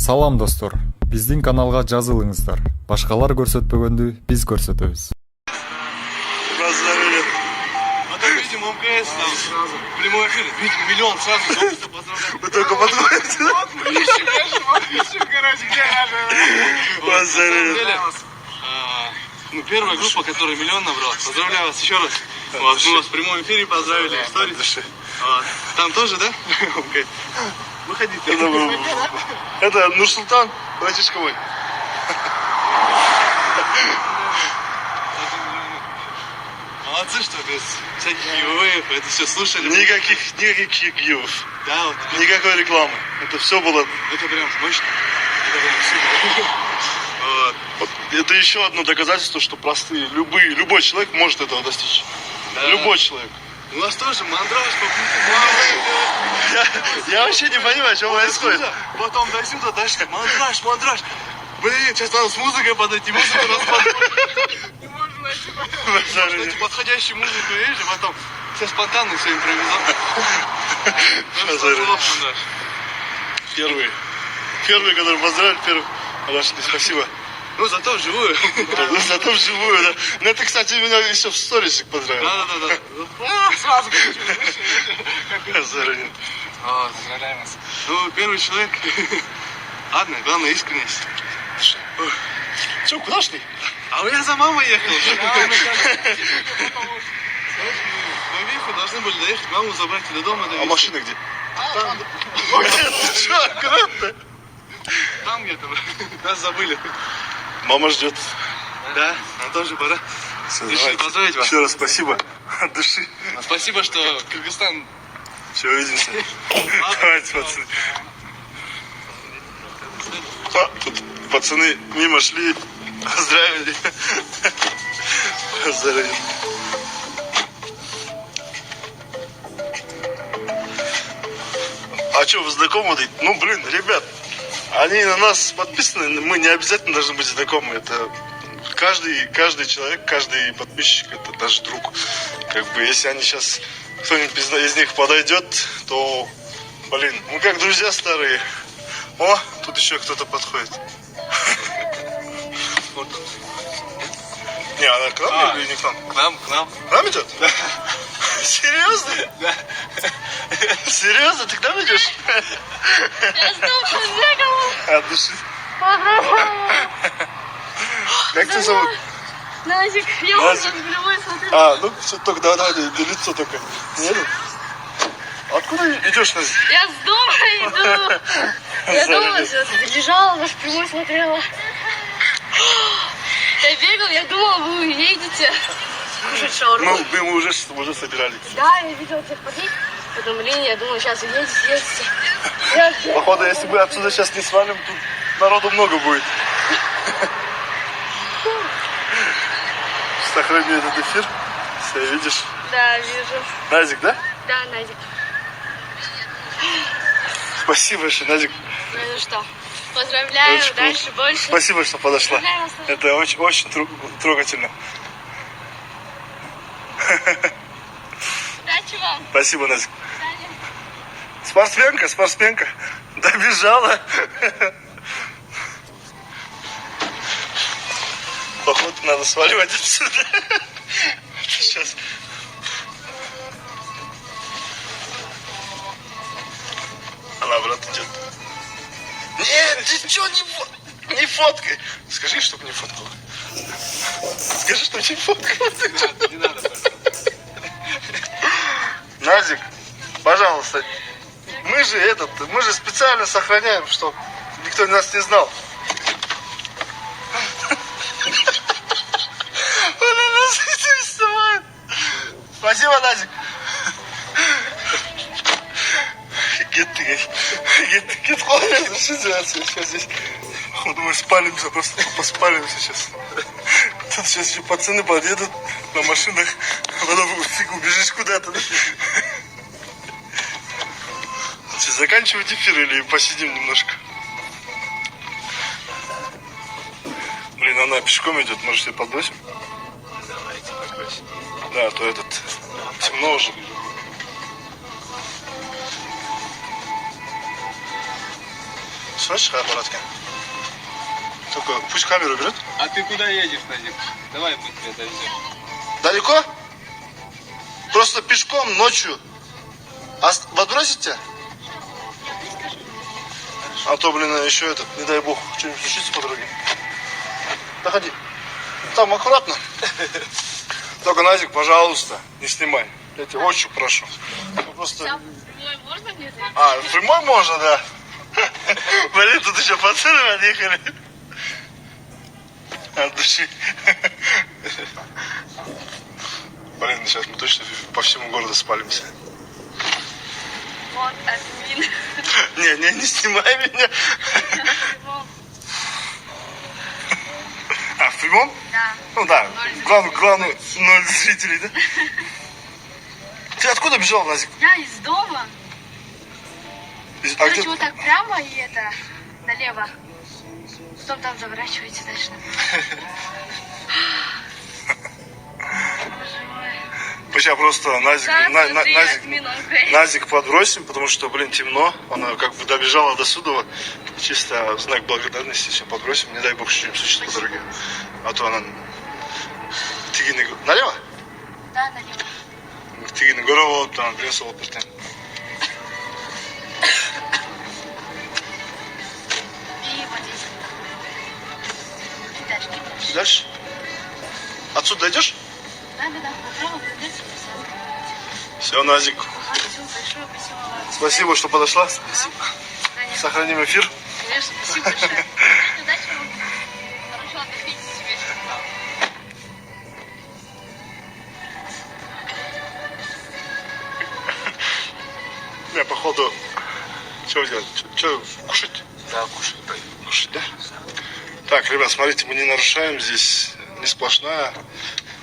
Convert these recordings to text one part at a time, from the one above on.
Салам достор, биздин каналга жазылыңыздар. Башкалар көрсөтпөгөндү биз көрсөтөбүз. Поздравили. А то видим МКС там сразу. Прямой эфир. Видим миллион сразу. Вы только подходите. Поздравили. Ну, первая группа, которая миллион набрала. Поздравляю вас еще раз. Вот, мы вас в прямом эфире поздравили. Вот. Там тоже, да? Выходите. Это Нурсултан, братишка мой. Молодцы, что без всяких гивэев, это все слушали. Никаких гивов. Да, вот. Никакой рекламы. Это все было. Это прям мощно. Это прям супер. Вот. Это еще одно доказательство, что простые, любой человек может этого достичь. Да. Любой человек. У нас тоже мандраж, Я вообще не понимаю, что происходит. Потом до сюда дошли. Мандраж. Блин, сейчас надо с музыкой подойти, музыку распадать. Не можно найти подходящую музыку, видишь, и потом все спонтанно, все импровизация. Первые, которые поздравили, подошли, спасибо. Ну, зато вживую. Зато вживую, да. Ну, это, кстати, меня еще в сторисик поздравил. Да. Сразу Поздравляю. Поздравляем вас. Ну, первый человек. Ладно, главное искренность. Че, куда шли? А я за мамой ехал. Мы Вифу должны были доехать, маму забрать и до дома довезти. А машина где? Там. Что, куда ты? Там где-то. Нас забыли. Мама ждет. Да, нам тоже пора. Решили поздравить вас. Еще раз спасибо от души. Спасибо, что Кыргызстан. Все, увидимся. Давайте, пацаны. Тут пацаны мимо шли, поздравили. Поздравили. А что, вы знакомы? Ну, блин, ребят, они на нас подписаны, мы не обязательно должны быть знакомы. Это каждый человек, каждый подписчик, это наш друг. Как бы, если они сейчас, кто-нибудь из них подойдет, то, блин, мы как друзья старые. О, тут еще кто-то подходит. Не, она к нам или не к нам? К нам. К нам идет? Да. Серьезно? Да. Серьезно? Ты к нам идешь? Я столкнулась с зеркалом. От души. Как тебя зовут? Назик, я Назик. уже прямой смотрю. А, ну все, только давай, лицо только. Нет? Откуда идешь, Назик? Я с дома иду. Я дома сейчас лежала, наш прямой смотрела. Я бегал, я думала, вы едете кушать шаурму. Мы уже собирались. Да, я видела тех подъезд. Уведомление, я думала, сейчас едете. Походу, если мы отсюда сейчас не свалим, тут народу много будет. Сохрани этот эфир. Все, видишь? Да, вижу. Назик, да? Да, Назик. Спасибо большое, Назик. Ну что, поздравляю, Очень дальше круто. больше. Спасибо, что подошла. Поздравляю вас тоже. Это очень трогательно. Удачи вам. Спасибо, Назик. Спортсменка. Добежала. Походу, надо сваливать отсюда. Сейчас. Она обратно идет. Нет, ты что, не фоткай. Скажи, чтоб не фоткал. Скажи, что не фоткал. Не надо. Назик, пожалуйста. Мы же специально сохраняем, чтобы никто нас не знал. Он нас этим снимает. Спасибо, Назик. Get ходит, что делается сейчас здесь? Думаю, спалимся, просто поспалимся сейчас. Тут сейчас еще пацаны подъедут на машинах, потом фиг убежишь куда-то. Сейчас заканчивать эфир или посидим немножко? Блин, она пешком идет, может, ее подбросим? Давайте подбросим. Да, а то темно уже. Слышишь, аппаратка? Только пусть камеру берет. А ты куда едешь, Назик? Давай мы тебя довезем. Далеко? Просто пешком ночью. Подбросить тебя? А то, блин, еще этот, не дай бог, что-нибудь случится по дороге. Доходи. Там аккуратно. Только, Назик, пожалуйста, не снимай. Я тебя очень прошу. Ну, просто... Там прямой можно мне зайти? А, в прямой можно, да. Блин, тут еще пацаны отъехали. От души. Блин, сейчас мы точно по всему городу спалимся. Вот, админ. Не снимай меня. А, в прямом? Да. Ну да, Ноль главное, 0 зрителей, да? Ты откуда бежал, Назик? Я из дома. А где... Короче, вот так прямо и это, налево. Потом там заворачиваете дальше. Сейчас просто Назик подбросим, потому что, блин, темно. Она как бы добежала до Судова. Чисто в знак благодарности сейчас подбросим. Не дай бог, что-нибудь случится по дороге. А то она... Налево? Да, налево. Тигины гора болып, там, блин, сол біртен. И вот здесь. И дальше. Дальше? Отсюда дойдешь? Да. Направо придется. Все, Назик. Ага, все, большое спасибо вам. Спасибо, что подошла. Спасибо. Сохраним эфир. Конечно, спасибо большое. Удачи вам. Хорошо отдохните себе. Я, походу, что делать? Что, кушать? Да, кушай. Кушать, да? Так, ребят, смотрите, мы не нарушаем, здесь не сплошная.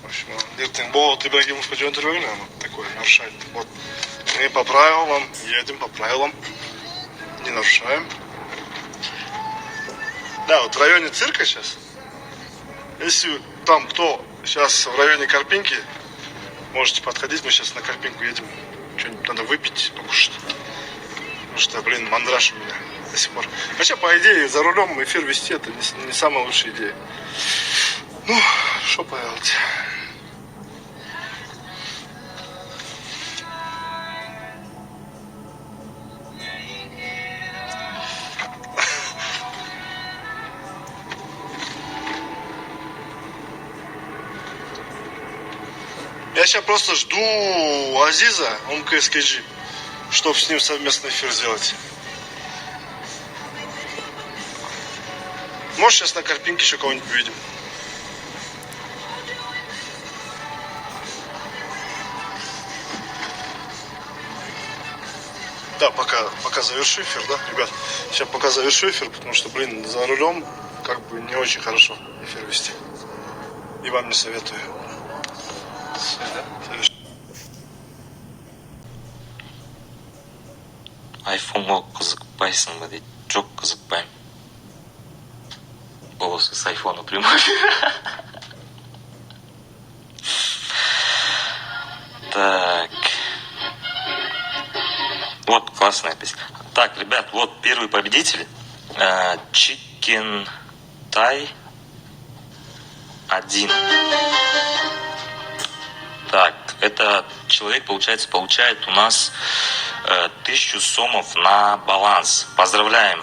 В общем, Диртинбол, Ибрагимов пойдет такое нарушает. Вот, мы по правилам, едем по правилам, не нарушаем. Да, вот в районе цирка сейчас, если там кто сейчас в районе Карпинки, можете подходить, мы сейчас на Карпинку едем. Что-нибудь надо выпить, покушать. Потому что, блин, мандраж у меня до сих пор. Хотя, по идее, за рулем эфир вести это не самая лучшая идея. Ну, что поделать. Я сейчас просто жду Азиза, он КСКГ, чтобы с ним совместный эфир сделать. Может, сейчас на Карпинке еще кого-нибудь увидим. Да, пока завершу эфир, да, ребят? Сейчас пока завершу эфир, потому что, блин, за рулем как бы не очень хорошо эфир вести. И вам не советую. iPhone'ға қызықпайсың ба дейді. Жоқ, қызықпаймын. Голосы с айфона прямой. Так. Вот, классная песня. Так, ребят, вот первый победитель. Chicken Thai 1. Так, этот человек, получается, получает у нас 1000 сомов на баланс. Поздравляем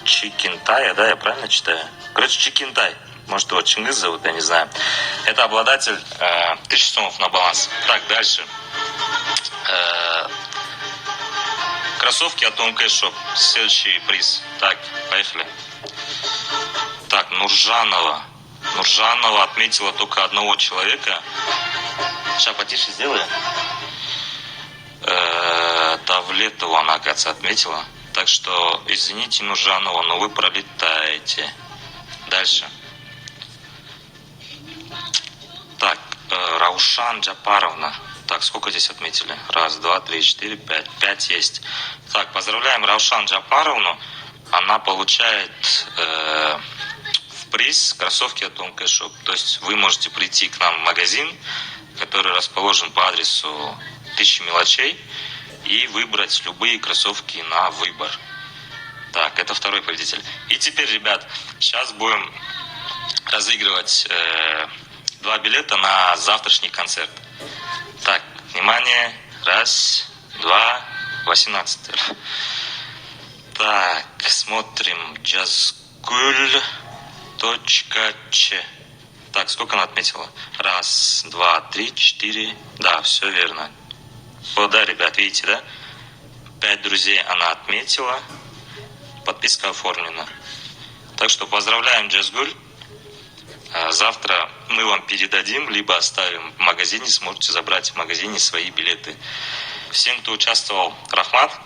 Chicken Thai, да, я правильно читаю? Короче, Chicken Thai. Может, его Чингис зовут, я не знаю. Это обладатель 1000 сомов на баланс. Так, дальше. Кроссовки от Tom Cash Shop. Следующий приз. Так, поехали. Так, Нуржанова. Нуржанова отметила только одного человека. Сейчас потише сделаем. Давлетова она, оказывается, отметила. Так что, извините, Нуржанова, но вы пролетаете. Дальше. Так, Раушан Джапаровна. Так, сколько здесь отметили? Раз, два, три, четыре, пять. 5 есть. Так, поздравляем Раушан Джапаровну. Она получает в приз кроссовки от Tom Cash Shop. То есть вы можете прийти к нам в магазин, который расположен по адресу 1000 мелочей, и выбрать любые кроссовки на выбор. Так, это второй победитель. И теперь, ребят, сейчас будем разыгрывать 2 билета на завтрашний концерт. Так, внимание. 1, 2, 18. Так, смотрим. Джазгуль.ч. Так, сколько она отметила? 1, 2, 3, 4. Да, все верно. О, да, ребят, видите, да? 5 друзей она отметила. Подписка оформлена. Так что поздравляем, Джазгуль. Завтра мы вам передадим, либо оставим в магазине. Сможете забрать в магазине свои билеты. Всем, кто участвовал, Рахмат.